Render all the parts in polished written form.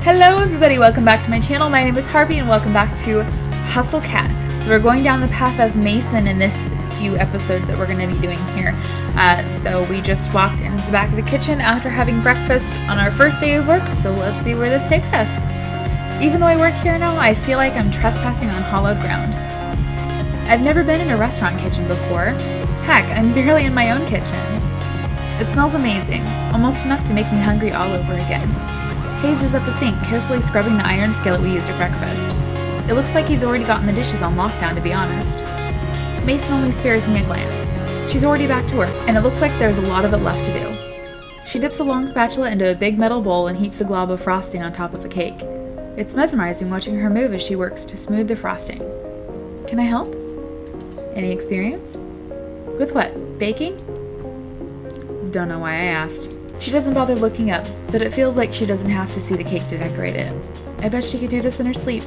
Hello everybody, welcome back to my channel. My name is Harvey and welcome back to Hustle Cat. So we're going down the path of Mason in this few episodes that we're going to be doing here. So we just walked into the back of the kitchen after having breakfast on our first day of work, so let's see where this takes us. Even though I work here now, I feel like I'm trespassing on hallowed ground. I've never been in a restaurant kitchen before. Heck, I'm barely in my own kitchen. It smells amazing, almost enough to make me hungry all over again. Hayes is at the sink, carefully scrubbing the iron skillet we used at breakfast. It looks like he's already gotten the dishes on lockdown, to be honest. Mason only spares me a glance. She's already back to work, and it looks like there's a lot of it left to do. She dips a long spatula into a big metal bowl and heaps a glob of frosting on top of a cake. It's mesmerizing watching her move as she works to smooth the frosting. Can I help? Any experience? With what? Baking? Don't know why I asked. She doesn't bother looking up, but it feels like she doesn't have to see the cake to decorate it. I bet she could do this in her sleep.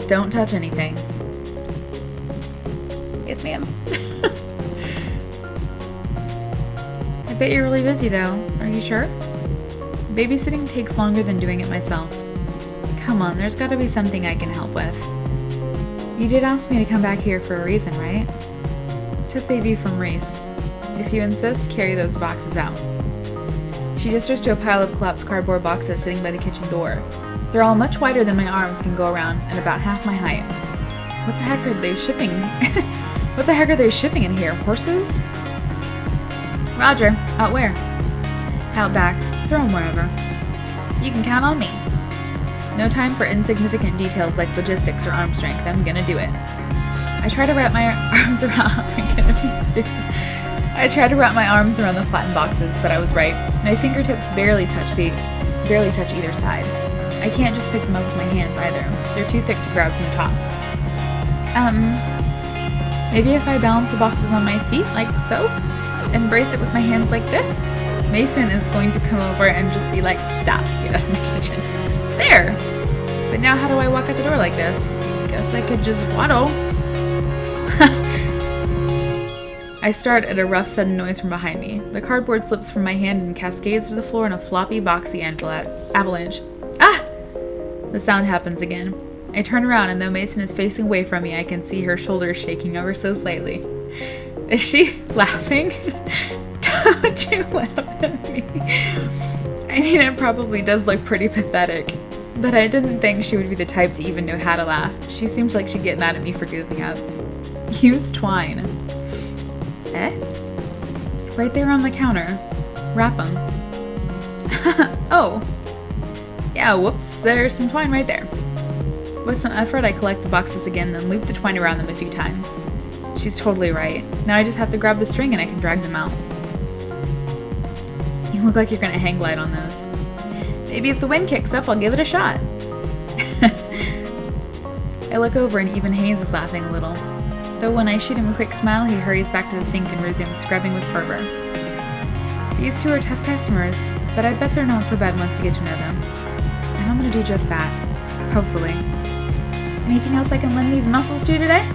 Don't touch anything. Yes, ma'am. I bet you're really busy though. Are you sure? Babysitting takes longer than doing it myself. Come on, there's gotta be something I can help with. You did ask me to come back here for a reason, right? To save you from Reese. If you insist, carry those boxes out. She gestures to a pile of collapsed cardboard boxes sitting by the kitchen door. They're all much wider than my arms can go around and about half my height. What the heck are they shipping? What the heck are they shipping in here? Horses? Roger. Out where? Out back. Throw them wherever. You can count on me. No time for insignificant details like logistics or arm strength. I'm gonna do it. I try to wrap my arms around. I'm gonna be stupid. I tried to wrap my arms around the flattened boxes, but I was right. My fingertips barely touch either side. I can't just pick them up with my hands either. They're too thick to grab from the top. Maybe if I balance the boxes on my feet, like so, and brace it with my hands like this? Mason is going to come over and just be like, stop, get out of my kitchen. There! But now how do I walk out the door like this? Guess I could just waddle. I start at a rough sudden noise from behind me. The cardboard slips from my hand and cascades to the floor in a floppy, boxy avalanche. Ah! The sound happens again. I turn around, and though Mason is facing away from me, I can see her shoulders shaking ever so slightly. Is she laughing? Don't you laugh at me. I mean, it probably does look pretty pathetic, but I didn't think she would be the type to even know how to laugh. She seems like she'd get mad at me for goofing up. Use twine. Eh? Right there on the counter. Wrap them. Oh. Yeah, whoops, there's some twine right there. With some effort, I collect the boxes again, then loop the twine around them a few times. She's totally right. Now I just have to grab the string and I can drag them out. You look like you're gonna hang glide on those. Maybe if the wind kicks up, I'll give it a shot. I look over and even Hayes is laughing a little. Though when I shoot him a quick smile, he hurries back to the sink and resumes scrubbing with fervor. These two are tough customers, but I bet they're not so bad once you get to know them. And I'm gonna do just that. Hopefully. Anything else I can lend these muscles to today?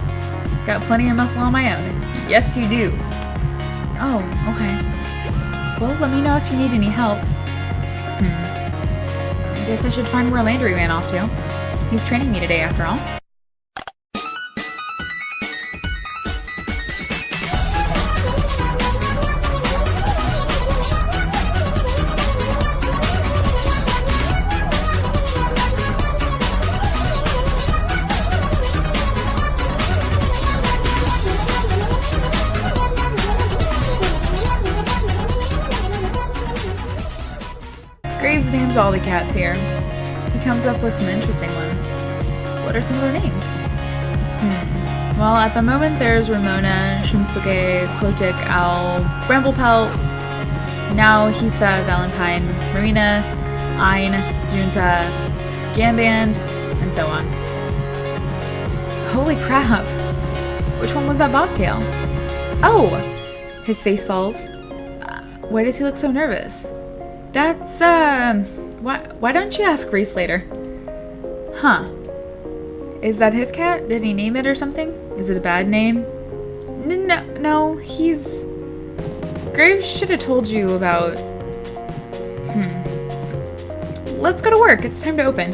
Got plenty of muscle on my own. Yes, you do. Oh, okay. Well, let me know if you need any help. I guess I should find where Landry ran off to. He's training me today, after all. Graves names all the cats here. He comes up with some interesting ones. What are some of their names? Well, at the moment there's Ramona, Shumsuke, Kotick, Owl, Bramblepelt, now Hisa, Valentine, Marina, Ain, Junta, Jamband, and so on. Holy crap! Which one was that bobtail? Oh! His face falls. Why does he look so nervous? That's, why don't you ask Reese later? Huh. Is that his cat? Did he name it or something? Is it a bad name? No, he's... Graves should have told you about... let's go to work. It's time to open.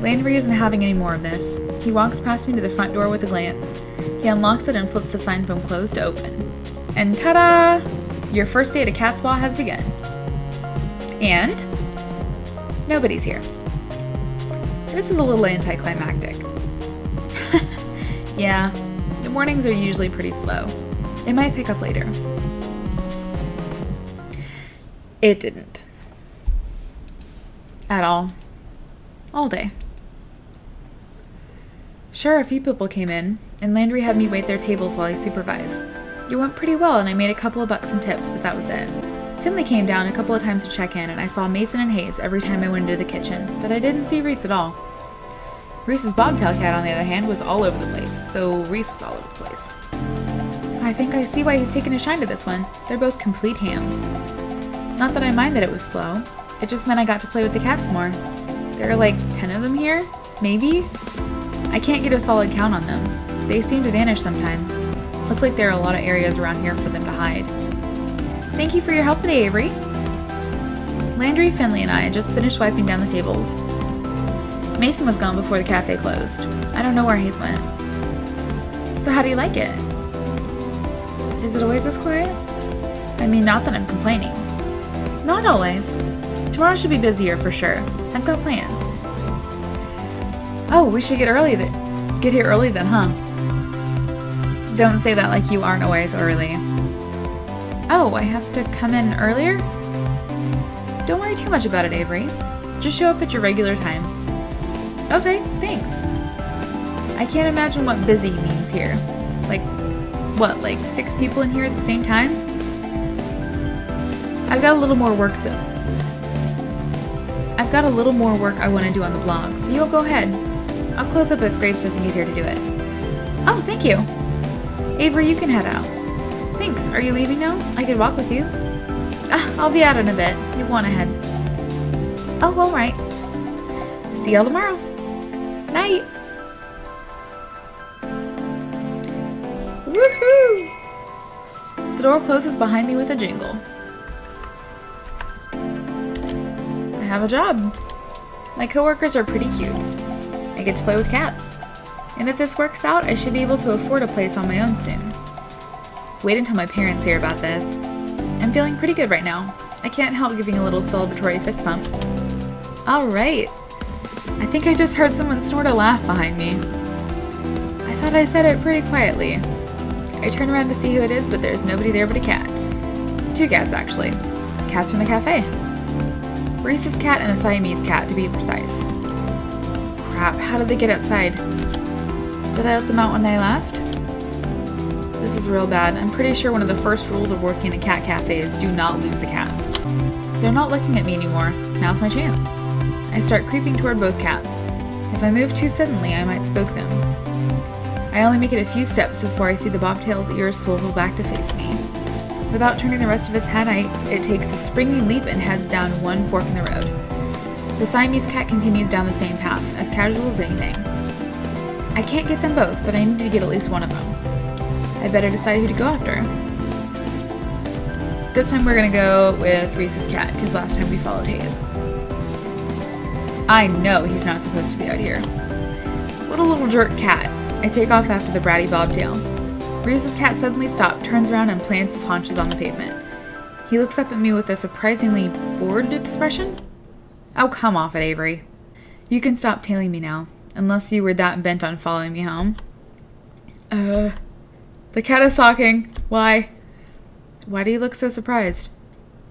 Landry isn't having any more of this. He walks past me to the front door with a glance. He unlocks it and flips the sign from closed to open. And ta-da! Your first day at a cat spa has begun. And nobody's here. This is a little anticlimactic. Yeah, the mornings are usually pretty slow. It might pick up later. It didn't. At all. All day. Sure, a few people came in, and Landry had me wait their tables while he supervised. It went pretty well, and I made a couple of bucks in tips, but that was it. Finley came down a couple of times to check in, and I saw Mason and Hayes every time I went into the kitchen, but I didn't see Reese at all. Reese's bobtail cat, on the other hand, was all over the place, so Reese was all over the place. I think I see why he's taken a shine to this one. They're both complete hams. Not that I mind that it was slow. It just meant I got to play with the cats more. There are like 10 of them here, maybe? I can't get a solid count on them. They seem to vanish sometimes. Looks like there are a lot of areas around here for them to hide. Thank you for your help today, Avery. Landry, Finley, and I had just finished wiping down the tables. Mason was gone before the cafe closed. I don't know where Hayes went. So how do you like it? Is it always this quiet? I mean, not that I'm complaining. Not always. Tomorrow should be busier for sure. I've got plans. Oh, we should get here early then, huh? Don't say that like you aren't always early. Oh, I have to come in earlier? Don't worry too much about it, Avery. Just show up at your regular time. Okay, thanks. I can't imagine what busy means here. Like 6 people in here at the same time? I've got a little more work I want to do on the blog, so you'll go ahead. I'll close up if Graves doesn't get here to do it. Oh, thank you. Avery, you can head out. Thanks. Are you leaving now? I could walk with you. I'll be out in a bit. You want to head. Oh, all right. See y'all tomorrow. Night. Woohoo! The door closes behind me with a jingle. I have a job. My coworkers are pretty cute. I get to play with cats. And if this works out, I should be able to afford a place on my own soon. Wait until my parents hear about this. I'm feeling pretty good right now. I can't help giving a little celebratory fist pump. Alright. I think I just heard someone snort a laugh behind me. I thought I said it pretty quietly. I turn around to see who it is, but there's nobody there but a cat. 2 cats, actually. Cats from the cafe. Reese's cat and a Siamese cat, to be precise. Crap, how did they get outside? Did I let them out when they left? This is real bad. I'm pretty sure one of the first rules of working in a cat cafe is do not lose the cats. They're not looking at me anymore. Now's my chance. I start creeping toward both cats. If I move too suddenly, I might spook them. I only make it a few steps before I see the bobtail's ears swivel back to face me. Without turning the rest of his head, it takes a springy leap and heads down one fork in the road. The Siamese cat continues down the same path, as casual as anything. I can't get them both, but I need to get at least one of them. I better decide who to go after. This time we're gonna go with Reese's cat, because last time we followed Hayes. I know he's not supposed to be out here. What a little jerk cat. I take off after the bratty bobtail. Reese's cat suddenly stops, turns around, and plants his haunches on the pavement. He looks up at me with a surprisingly bored expression. Oh, come off it, Avery. You can stop tailing me now, unless you were that bent on following me home. The cat is talking. Why? Why do you look so surprised?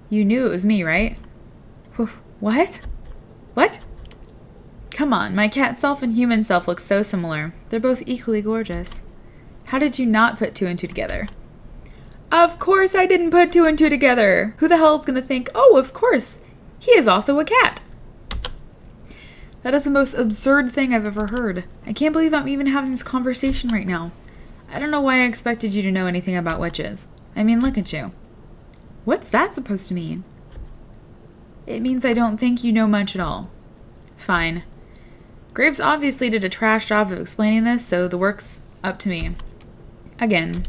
You knew it was me, right? What? What? Come on, my cat self and human self look so similar. They're both equally gorgeous. How did you not put 2 and 2 together? Of course I didn't put 2 and 2 together! Who the hell is gonna think, oh, of course, he is also a cat? That is the most absurd thing I've ever heard. I can't believe I'm even having this conversation right now. I don't know why I expected you to know anything about witches. I mean, look at you. What's that supposed to mean? It means I don't think you know much at all. Fine. Graves obviously did a trash job of explaining this, so the work's up to me. Again,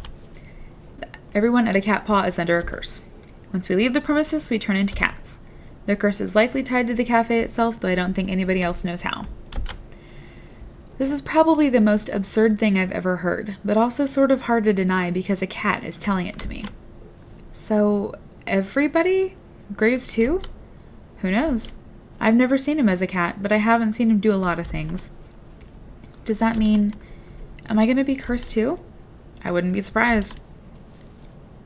everyone at a cat paw is under a curse. Once we leave the premises, we turn into cats. The curse is likely tied to the cafe itself, though I don't think anybody else knows how. This is probably the most absurd thing I've ever heard, but also sort of hard to deny because a cat is telling it to me. So, everybody? Graves too? Who knows? I've never seen him as a cat, but I haven't seen him do a lot of things. Does that mean... am I going to be cursed too? I wouldn't be surprised.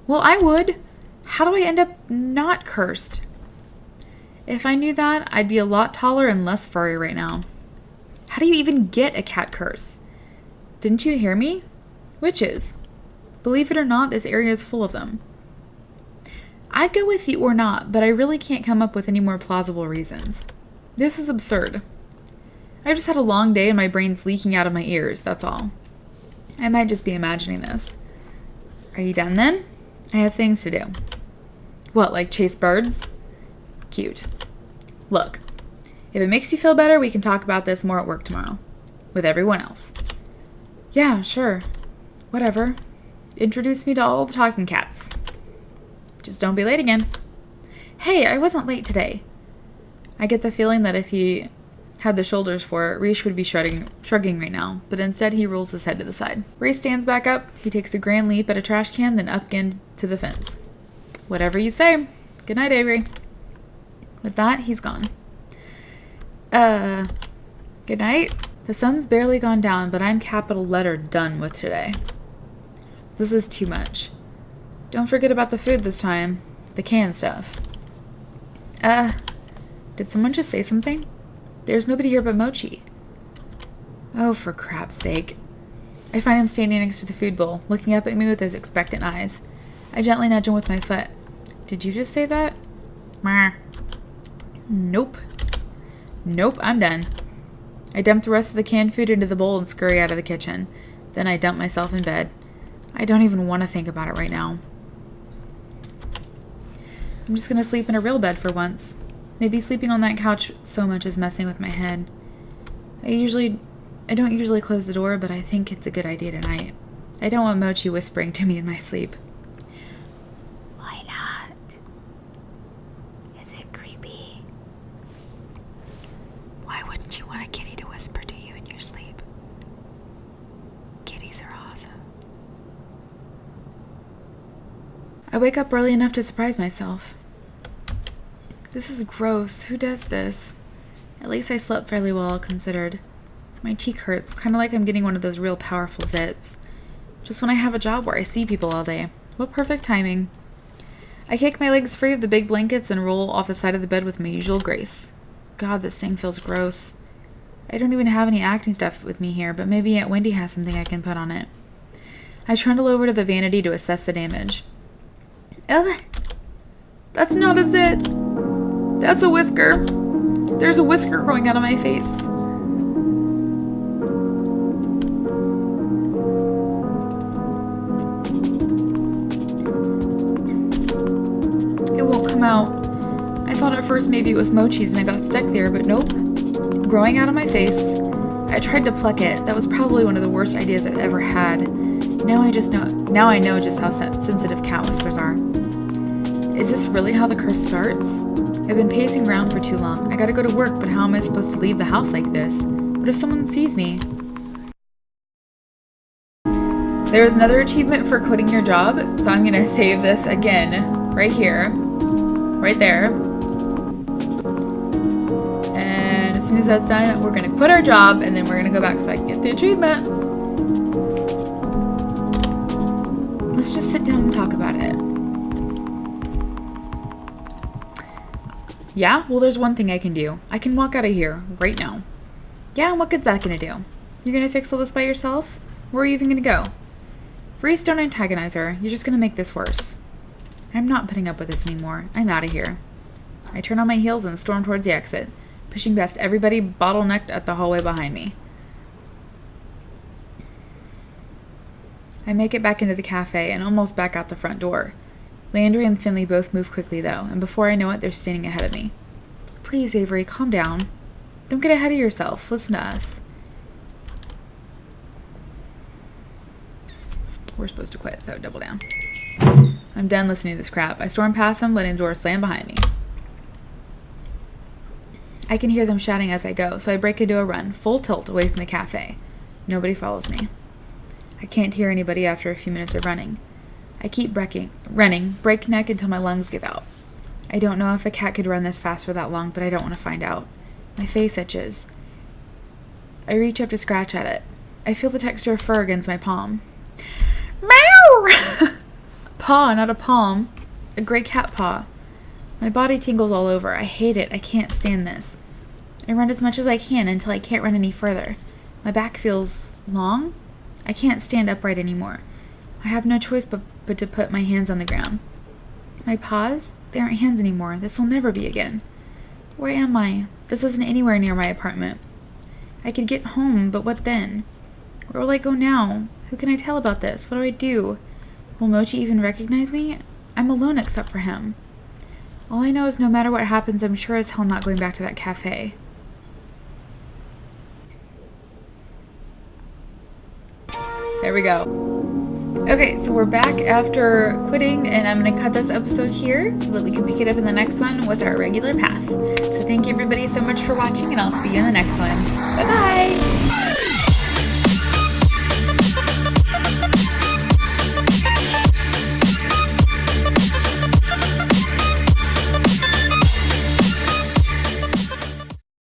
Well, I would. How do I end up not cursed? If I knew that, I'd be a lot taller and less furry right now. How do you even get a cat curse? Didn't you hear me? Witches. Believe it or not, this area is full of them. I'd go with you or not, but I really can't come up with any more plausible reasons. This is absurd. I just had a long day and my brain's leaking out of my ears, that's all. I might just be imagining this. Are you done then? I have things to do. What, like chase birds? Cute. Look, if it makes you feel better, we can talk about this more at work tomorrow. With everyone else. Yeah, sure. Whatever. Introduce me to all the talking cats. Just don't be late again. Hey, I wasn't late today. I get the feeling that if he had the shoulders for it, Rish would be shrugging right now, but instead he rolls his head to the side. Rish stands back up, he takes a grand leap at a trash can, then up again to the fence. Whatever you say. Good night, Avery. With that, he's gone. Good night? The sun's barely gone down, but I'm capital letter done with today. This is too much. Don't forget about the food this time. The canned stuff. Did someone just say something? There's nobody here but Mochi. Oh, for crap's sake. I find him standing next to the food bowl, looking up at me with his expectant eyes. I gently nudge him with my foot. Did you just say that? Meh. Nope. Nope, I'm done. I dump the rest of the canned food into the bowl and scurry out of the kitchen. Then I dump myself in bed. I don't even want to think about it right now. I'm just going to sleep in a real bed for once. Maybe sleeping on that couch so much is messing with my head. I don't usually close the door, but I think it's a good idea tonight. I don't want Mochi whispering to me in my sleep. Why not? Is it creepy? Why wouldn't you want a kitty to whisper to you in your sleep? Kitties are awesome. I wake up early enough to surprise myself. This is gross. Who does this? At least I slept fairly well, considered. My cheek hurts, kind of like I'm getting one of those real powerful zits. Just when I have a job where I see people all day. What perfect timing. I kick my legs free of the big blankets and roll off the side of the bed with my usual grace. God, this thing feels gross. I don't even have any acne stuff with me here, but maybe Aunt Wendy has something I can put on it. I trundle over to the vanity to assess the damage. Oh, that's not a zit. That's a whisker. There's a whisker growing out of my face. It won't come out. I thought at first maybe it was Mochi's and I got stuck there, but nope. Growing out of my face. I tried to pluck it. That was probably one of the worst ideas I've ever had. Now I know just how sensitive cat whiskers are. Is this really how the curse starts? I've been pacing around for too long. I gotta go to work, but how am I supposed to leave the house like this? What if someone sees me? There is another achievement for quitting your job, so I'm gonna save this again, right here, right there. And as soon as that's done, we're gonna quit our job, and then we're gonna go back so I can get the achievement. Let's just sit down and talk about it. Yeah? Well, there's one thing I can do. I can walk out of here right now. Yeah, and what good's that gonna do? You're gonna fix all this by yourself? Where are you even gonna go? Reese, don't antagonize her. You're just gonna make this worse. I'm not putting up with this anymore. I'm out of here. I turn on my heels and storm towards the exit, pushing past everybody bottlenecked at the hallway behind me. I make it back into the cafe and almost back out the front door. Landry and Finley both move quickly, though, and before I know it, they're standing ahead of me. Please, Avery, calm down. Don't get ahead of yourself. Listen to us. We're supposed to quit, so double down. I'm done listening to this crap. I storm past them, letting the door slam behind me. I can hear them shouting as I go, so I break into a run, full tilt away from the cafe. Nobody follows me. I can't hear anybody after a few minutes of running. I keep running, breakneck until my lungs give out. I don't know if a cat could run this fast for that long, but I don't want to find out. My face itches. I reach up to scratch at it. I feel the texture of fur against my palm. Meow! Paw, not a palm. A gray cat paw. My body tingles all over. I hate it. I can't stand this. I run as much as I can until I can't run any further. My back feels long. I can't stand upright anymore. I have no choice but to put my hands on the ground. My paws? They aren't hands anymore. This will never be again. Where am I? This isn't anywhere near my apartment. I could get home, but what then? Where will I go now? Who can I tell about this? What do I do? Will Mochi even recognize me? I'm alone except for him. All I know is no matter what happens, I'm sure as hell not going back to that cafe. There we go. Okay, so we're back after quitting, and I'm going to cut this episode here so that we can pick it up in the next one with our regular path. So thank you everybody so much for watching, and I'll see you in the next one. Bye-bye!